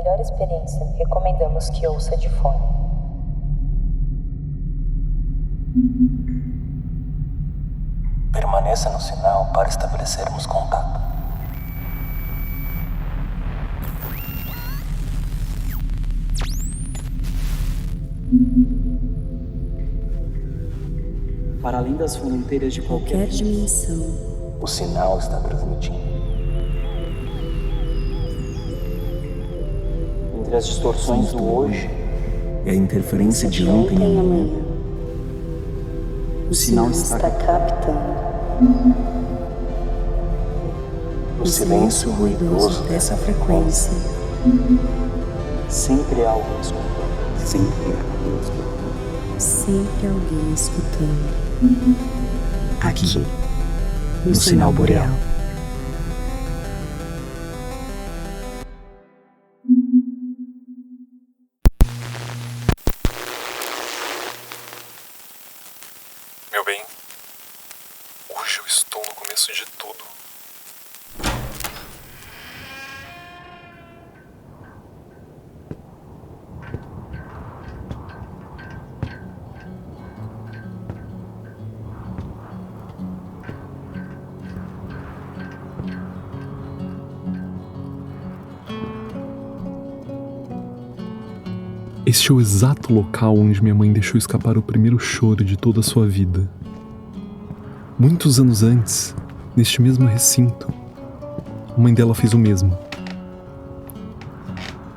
melhor experiência, recomendamos que ouça de fone. Permaneça no sinal para estabelecermos contato. Para além das fronteiras de qualquer dimensão, O sinal está transmitindo. entre as distorções do hoje, E a interferência de ontem ontem e e amanhã. amanhã. o sinal está captando. O silêncio ruidoso dessa frequência. sempre algo escutando. Sempre há luz. Sempre alguém escutando. Aqui, No sinal boreal. Meu bem, hoje eu estou no começo de tudo. Este é o exato local onde minha mãe deixou escapar o primeiro choro de toda a sua vida. Muitos anos antes, neste mesmo recinto, a mãe dela fez o mesmo.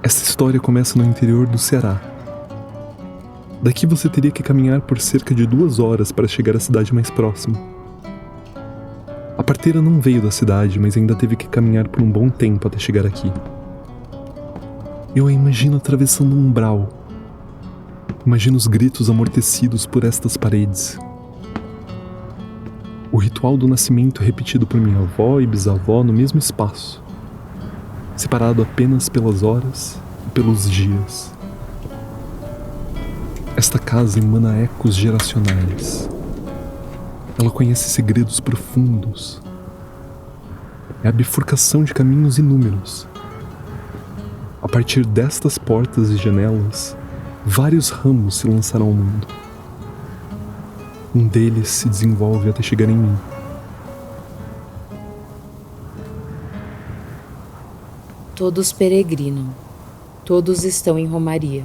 Esta história começa no interior do Ceará. Daqui você teria que caminhar por cerca de 2 horas para chegar à cidade mais próxima. A parteira não veio da cidade, mas ainda teve que caminhar por um bom tempo até chegar aqui. Eu a imagino atravessando um umbral. Imagino os gritos amortecidos por estas paredes. O ritual do nascimento é repetido por minha avó e bisavó no mesmo espaço, separado apenas pelas horas e pelos dias. Esta casa emana ecos geracionais. Ela conhece segredos profundos. É a bifurcação de caminhos inúmeros. A partir destas portas e janelas, vários ramos se lançaram ao mundo. Um deles se desenvolve até chegar em mim. Todos peregrinam, todos estão em romaria.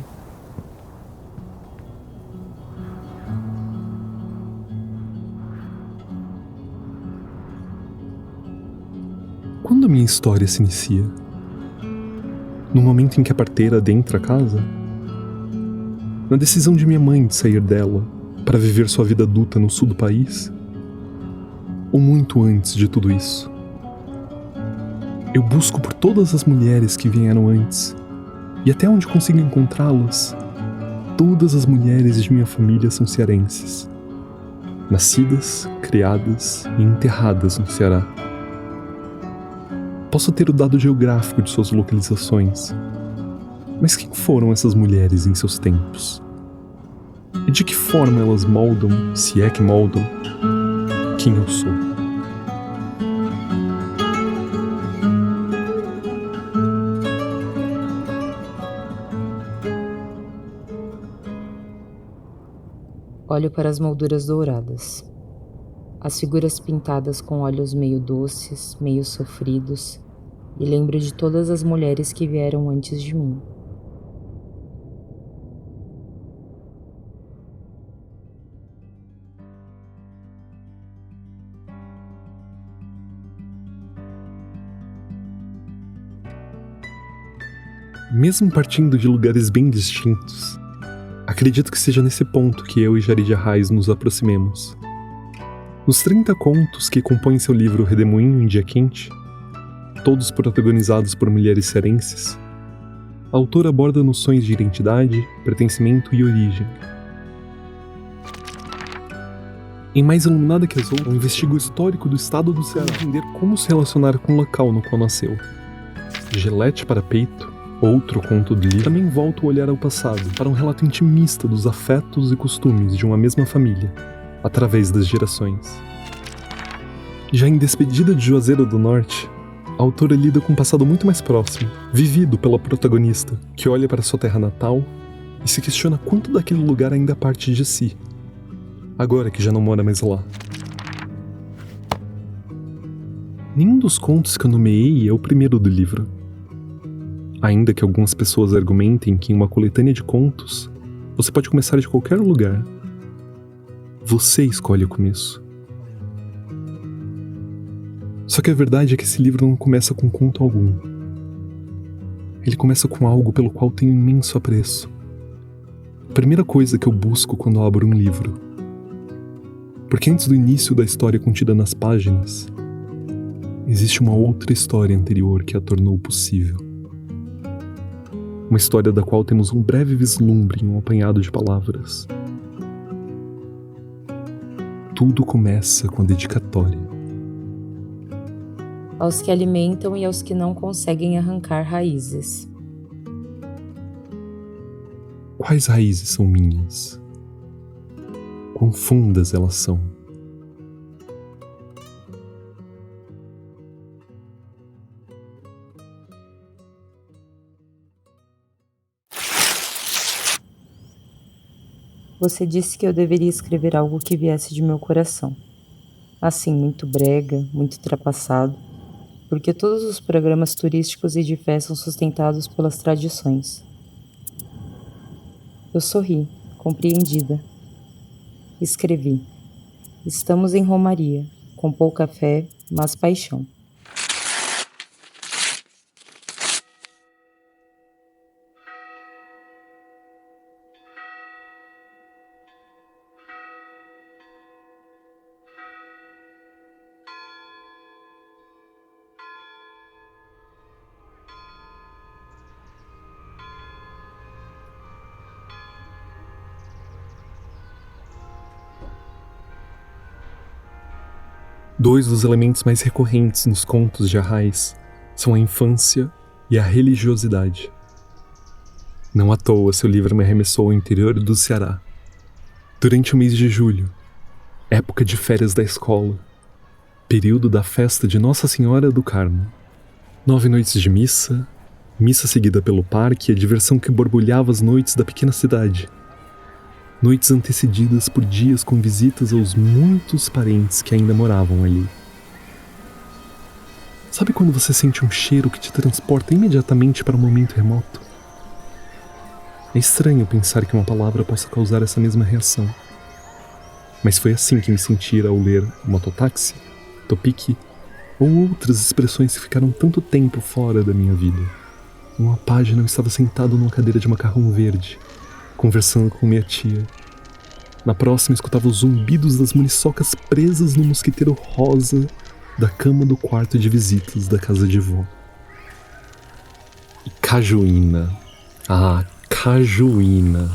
Quando a minha história se inicia? No momento em que a parteira adentra a casa? Na decisão de minha mãe de sair dela para viver sua vida adulta no sul do país? Ou muito antes de tudo isso? Eu busco por todas as mulheres que vieram antes, e até onde consigo encontrá-las, todas as mulheres de minha família são cearenses, nascidas, criadas e enterradas no Ceará. Posso ter o dado geográfico de suas localizações, mas quem foram essas mulheres em seus tempos? E de que forma elas moldam, se é que moldam, quem eu sou? Olho para as molduras douradas, as figuras pintadas com olhos meio doces, meio sofridos, e lembro de todas as mulheres que vieram antes de mim. Mesmo partindo de lugares bem distintos, acredito que seja nesse ponto que eu e Jarid Arraes nos aproximemos. Nos 30 contos que compõem seu livro Redemoinho em Dia Quente, todos protagonizados por mulheres cearenses, a autora aborda noções de identidade, pertencimento e origem. Em Mais Iluminada que as Outras, investiga o histórico do estado do Ceará, entender como se relacionar com o local no qual nasceu. Gelete para Peito, outro conto do livro, também volta o olhar ao passado para um relato intimista dos afetos e costumes de uma mesma família, através das gerações. Já em Despedida de Juazeiro do Norte, a autora lida com um passado muito mais próximo, vivido pela protagonista, que olha para sua terra natal e se questiona quanto daquele lugar ainda é parte de si, agora que já não mora mais lá. Nenhum dos contos que eu nomeei é o primeiro do livro. Ainda que algumas pessoas argumentem que em uma coletânea de contos, você pode começar de qualquer lugar. Você escolhe o começo. Só que a verdade é que esse livro não começa com conto algum. Ele começa com algo pelo qual tenho imenso apreço. A primeira coisa que eu busco quando abro um livro. Porque antes do início da história contida nas páginas, existe uma outra história anterior que a tornou possível. Uma história da qual temos um breve vislumbre em um apanhado de palavras. Tudo começa com a dedicatória. Aos que alimentam e aos que não conseguem arrancar raízes. Quais raízes são minhas? Quão fundas elas são? Você disse que eu deveria escrever algo que viesse de meu coração. Assim, muito brega, muito ultrapassado, porque todos os programas turísticos e de fé são sustentados pelas tradições. Eu sorri, compreendida. Escrevi: estamos em Romaria, com pouca fé, mas paixão. Dois dos elementos mais recorrentes nos contos de Arraes são a infância e a religiosidade. Não à toa seu livro me arremessou ao interior do Ceará. Durante o mês de julho, época de férias da escola, período da festa de Nossa Senhora do Carmo. 9 noites de missa, missa seguida pelo parque e a diversão que borbulhava as noites da pequena cidade. Noites antecedidas por dias com visitas aos muitos parentes que ainda moravam ali. Sabe quando você sente um cheiro que te transporta imediatamente para um momento remoto? É estranho pensar que uma palavra possa causar essa mesma reação. Mas foi assim que me senti ao ler mototáxi, topique ou outras expressões que ficaram tanto tempo fora da minha vida. Uma página eu estava sentado numa cadeira de macarrão verde, conversando com minha tia. Na próxima, escutava os zumbidos das muriçocas presas no mosquiteiro rosa da cama do quarto de visitas da casa de vó. E cajuína. Ah, cajuína.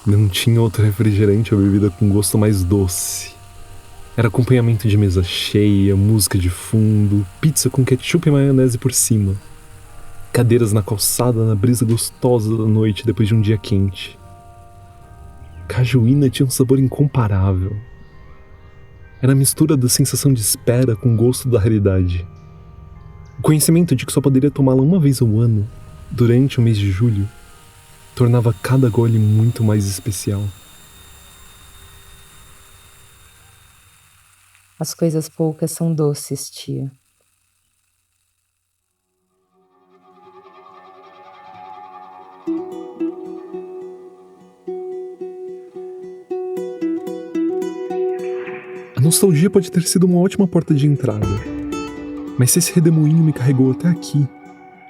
Não tinha outro refrigerante ou bebida com gosto mais doce. Era acompanhamento de mesa cheia, música de fundo, pizza com ketchup e maionese por cima. Cadeiras na calçada na brisa gostosa da noite depois de um dia quente. Cajuína tinha um sabor incomparável. Era a mistura da sensação de espera com o gosto da realidade. O conhecimento de que só poderia tomá-la uma vez ao ano, durante o mês de julho, tornava cada gole muito mais especial. As coisas poucas são doces, tia. A nostalgia pode ter sido uma ótima porta de entrada. Mas se esse redemoinho me carregou até aqui,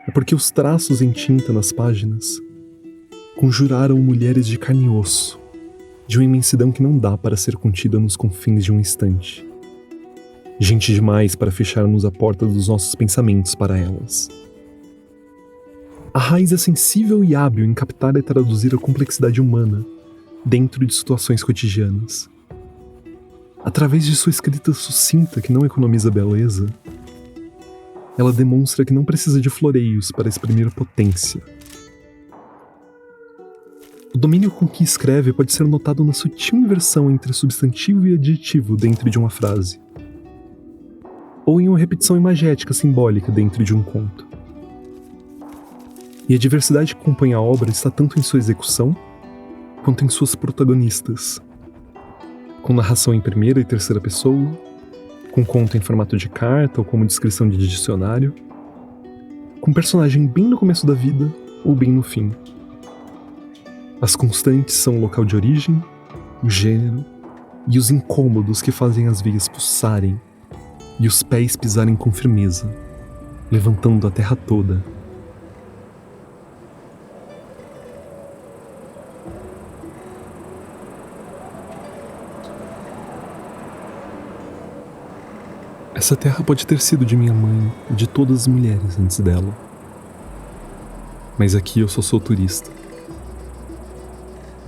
é porque os traços em tinta nas páginas conjuraram mulheres de carne e osso, de uma imensidão que não dá para ser contida nos confins de um instante. Gente demais para fecharmos a porta dos nossos pensamentos para elas. A Raiz é sensível e hábil em captar e traduzir a complexidade humana dentro de situações cotidianas. Através de sua escrita sucinta que não economiza beleza, ela demonstra que não precisa de floreios para exprimir potência. O domínio com que escreve pode ser notado na sutil inversão entre substantivo e adjetivo dentro de uma frase. ou em uma repetição imagética simbólica dentro de um conto. E a diversidade que acompanha a obra está tanto em sua execução, quanto em suas protagonistas, com narração em primeira e terceira pessoa, com conto em formato de carta ou como descrição de dicionário, com personagem bem no começo da vida ou bem no fim. As constantes são o local de origem, o gênero e os incômodos que fazem as veias pulsarem e os pés pisarem com firmeza, levantando a terra toda. Essa terra pode ter sido de minha mãe e de todas as mulheres antes dela. Mas aqui eu só sou turista.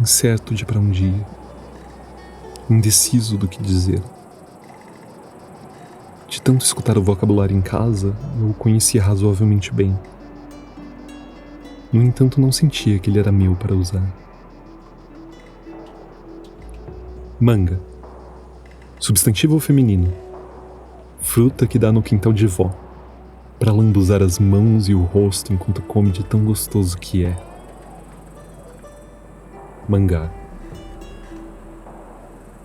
Incerto de para onde ir. Indeciso do que dizer. De tanto escutar o vocabulário em casa, eu o conhecia razoavelmente bem. No entanto, não sentia que ele era meu para usar. Manga. Substantivo feminino. Fruta que dá no quintal de vó, para lambuzar as mãos e o rosto enquanto come de tão gostoso que é. Mangar.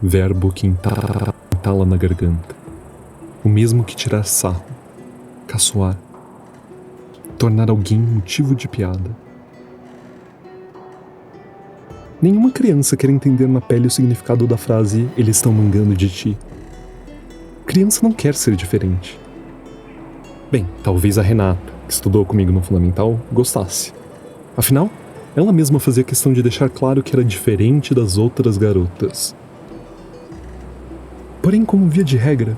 Verbo que entala na garganta. O mesmo que tirar sarro, caçoar, tornar alguém motivo de piada. Nenhuma criança quer entender na pele o significado da frase "eles estão mangando de ti". Criança não quer ser diferente. Bem, talvez a Renata, que estudou comigo no fundamental, gostasse. Afinal, ela mesma fazia questão de deixar claro que era diferente das outras garotas. Porém, como via de regra,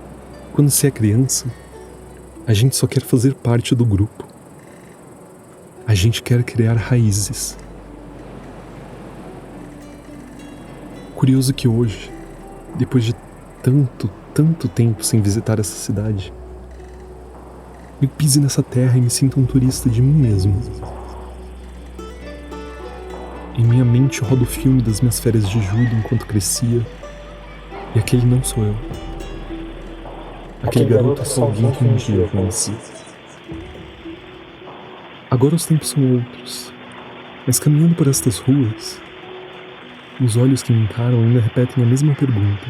quando se é criança, a gente só quer fazer parte do grupo. A gente quer criar raízes. Curioso que hoje, depois de tanto tempo sem visitar essa cidade, eu pise nessa terra e me sinta um turista de mim mesmo. Em minha mente roda o filme das minhas férias de julho enquanto crescia, e aquele não sou eu. Aquele garoto é só alguém que um dia eu conheci. Agora os tempos são outros, mas caminhando por estas ruas, os olhos que me encaram ainda repetem a mesma pergunta.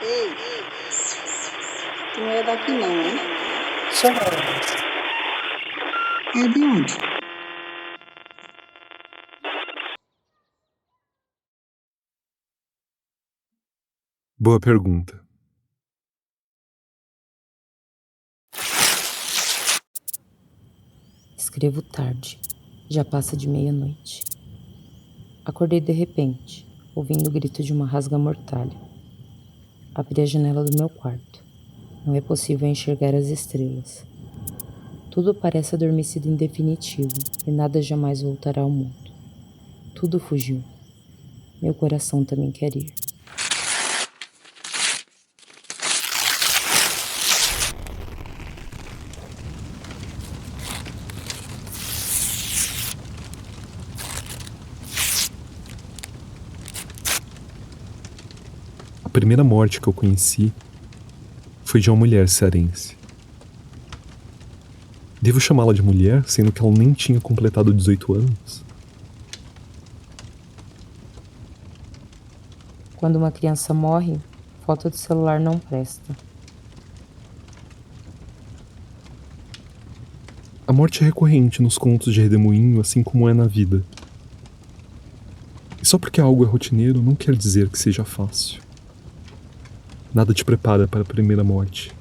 Ei, tu não é daqui não, hein? Sou eu. É de onde? Boa pergunta. Escrevo tarde. Já passa de meia-noite. Acordei de repente, ouvindo o grito de uma rasga-mortalha. Abri a janela do meu quarto. Não é possível enxergar as estrelas. Tudo parece adormecido em definitivo e nada jamais voltará ao mundo. Tudo fugiu. Meu coração também quer ir. A primeira morte que eu conheci foi de uma mulher cearense. Devo chamá-la de mulher, sendo que ela nem tinha completado 18 anos? Quando uma criança morre, foto de celular não presta. A morte é recorrente nos contos de Redemoinho, assim como é na vida. E só porque algo é rotineiro não quer dizer que seja fácil. Nada te prepara para a primeira morte.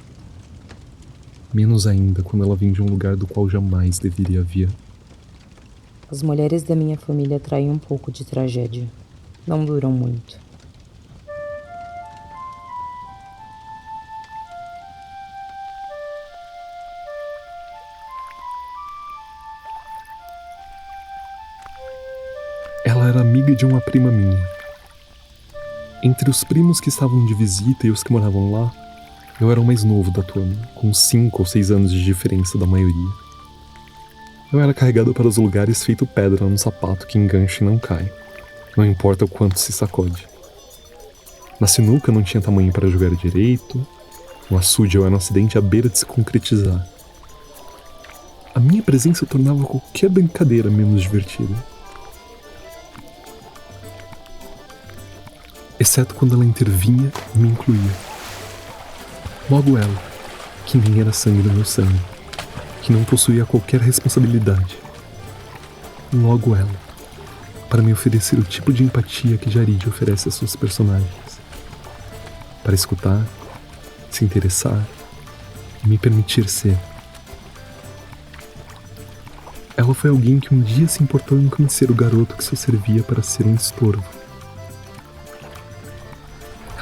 Menos ainda quando ela vem de um lugar do qual jamais deveria vir. As mulheres da minha família traem um pouco de tragédia. Não duram muito. Ela era amiga de uma prima minha. Entre os primos que estavam de visita e os que moravam lá, eu era o mais novo da turma, com 5 ou 6 anos de diferença da maioria. Eu era carregado para os lugares feito pedra no sapato que engancha e não cai, não importa o quanto se sacode. Na sinuca não tinha tamanho para jogar direito, O açude era um acidente à beira de se concretizar. A minha presença tornava qualquer brincadeira menos divertida. Exceto quando ela intervinha e me incluía. Logo ela, que nem era sangue do meu sangue, que não possuía qualquer responsabilidade. Logo ela, para me oferecer o tipo de empatia que Jarid oferece a seus personagens. Para escutar, se interessar e me permitir ser. Ela foi alguém que um dia se importou em conhecer o garoto que só servia para ser um estorvo.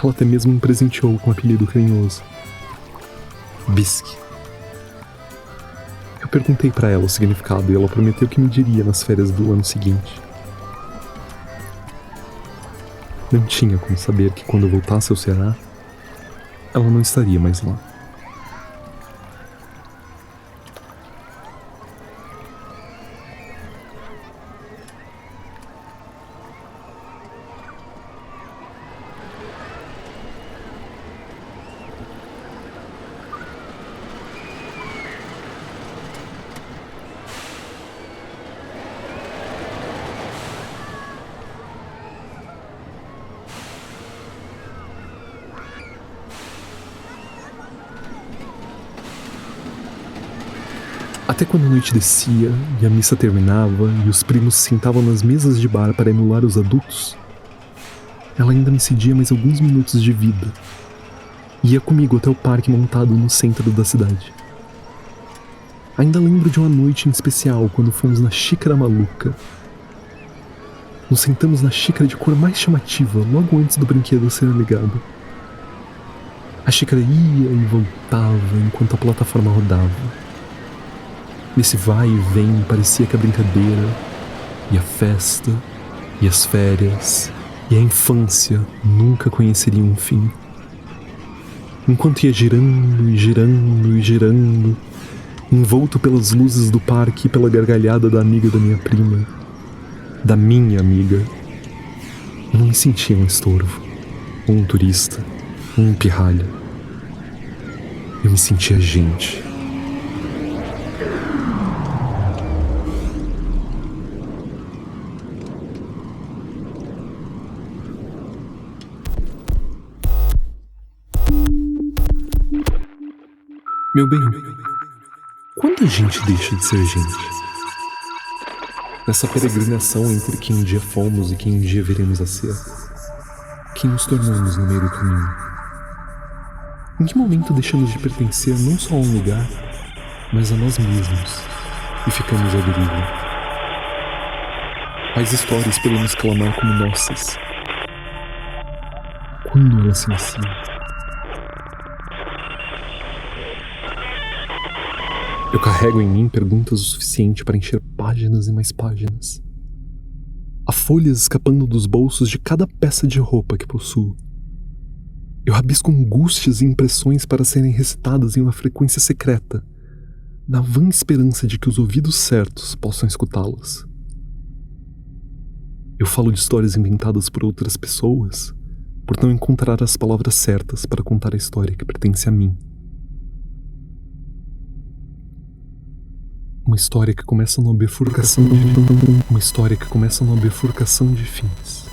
Ela até mesmo me presenteou com um apelido carinhoso: Bisque. Eu perguntei para ela o significado e ela prometeu que me diria nas férias do ano seguinte. Não tinha como saber que quando eu voltasse ao Ceará, ela não estaria mais lá. Até quando a noite descia e a missa terminava e os primos se sentavam nas mesas de bar para emular os adultos, ela ainda me cedia mais alguns minutos de vida. Ia comigo até o parque montado no centro da cidade. Ainda lembro de uma noite em especial quando fomos na Xícara Maluca. Nos sentamos na xícara de cor mais chamativa logo antes do brinquedo ser ligado. A xícara ia e voltava enquanto a plataforma rodava. Nesse vai e vem parecia que a brincadeira, e a festa, e as férias, e a infância nunca conheceriam um fim. Enquanto ia girando e girando e girando, envolto pelas luzes do parque e pela gargalhada da amiga da minha prima, da minha amiga, eu não me sentia um estorvo, ou um turista, ou um pirralha. Eu me sentia gente. Meu bem, quando a gente deixa de ser gente? Nessa peregrinação entre quem um dia fomos e quem um dia veremos a ser, quem nos tornamos no meio do caminho? Em que momento deixamos de pertencer não só a um lugar, mas a nós mesmos, e ficamos à deriva? Quais histórias podemos clamar como nossas? Quando elas se iniciam? Eu carrego em mim perguntas o suficiente para encher páginas e mais páginas. Há folhas escapando dos bolsos de cada peça de roupa que possuo. Eu rabisco angústias e impressões para serem recitadas em uma frequência secreta, na vã esperança de que os ouvidos certos possam escutá-las. Eu falo de histórias inventadas por outras pessoas, por não encontrar as palavras certas para contar a história que pertence a mim. Uma história que começa numa bifurcação de fins.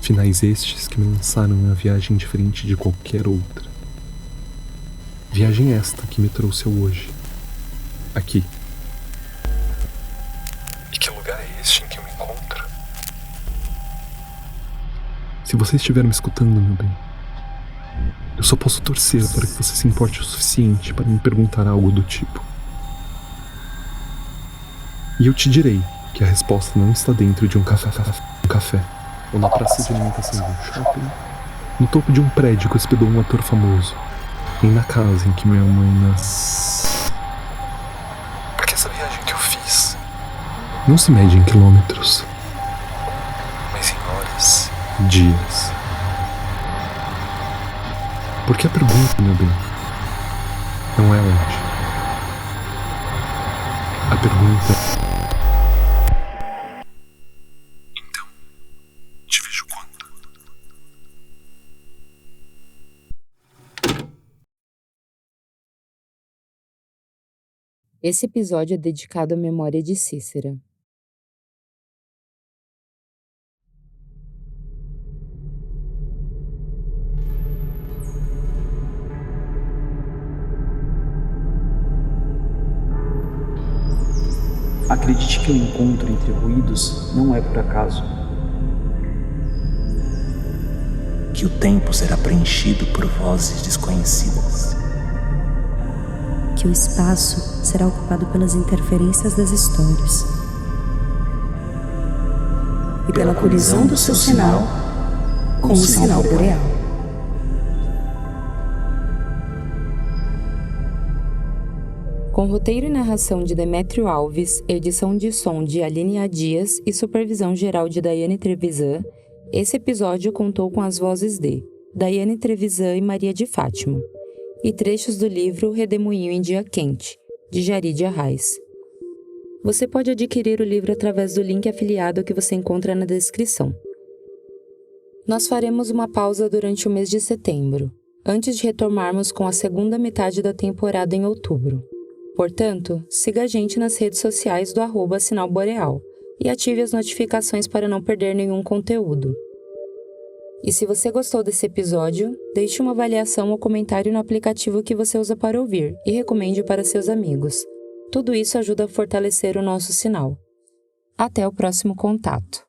Finais estes que me lançaram em uma viagem diferente de qualquer outra. Viagem esta que me trouxe ao hoje. Aqui. E que lugar é este em que eu me encontro? Se você estiver me escutando, meu bem, eu só posso torcer para que você se importe o suficiente para me perguntar algo do tipo. E eu te direi que a resposta não está dentro de um café, ou na praça de alimentação de um shopping, no topo de um prédio que hospedou um ator famoso, nem na casa em que minha mãe nasceu. Porque essa viagem que eu fiz não se mede em quilômetros, mas em horas e dias. Porque a pergunta, meu bem, não é onde. A pergunta é: Esse episódio é dedicado à memória de Cícera. Acredite que o encontro entre ruídos não é por acaso. Que o tempo será preenchido por vozes desconhecidas. Que o espaço será ocupado pelas interferências das histórias. E pela colisão do seu sinal com o sinal boreal. Com roteiro e narração de Demétrio Alves, edição de som de Aline A. Dias e supervisão geral de Daiane Trevisan, esse episódio contou com as vozes de Daiane Trevisan e Maria de Fátima, e trechos do livro Redemoinho em Dia Quente, de Jarid Arraes. Você pode adquirir o livro através do link afiliado que você encontra na descrição. Nós faremos uma pausa durante o mês de setembro, antes de retomarmos com a segunda metade da temporada em outubro. Portanto, siga a gente nas redes sociais do @Sinal Boreal e ative as notificações para não perder nenhum conteúdo. E se você gostou desse episódio, deixe uma avaliação ou comentário no aplicativo que você usa para ouvir e recomende para seus amigos. Tudo isso ajuda a fortalecer o nosso sinal. Até o próximo contato.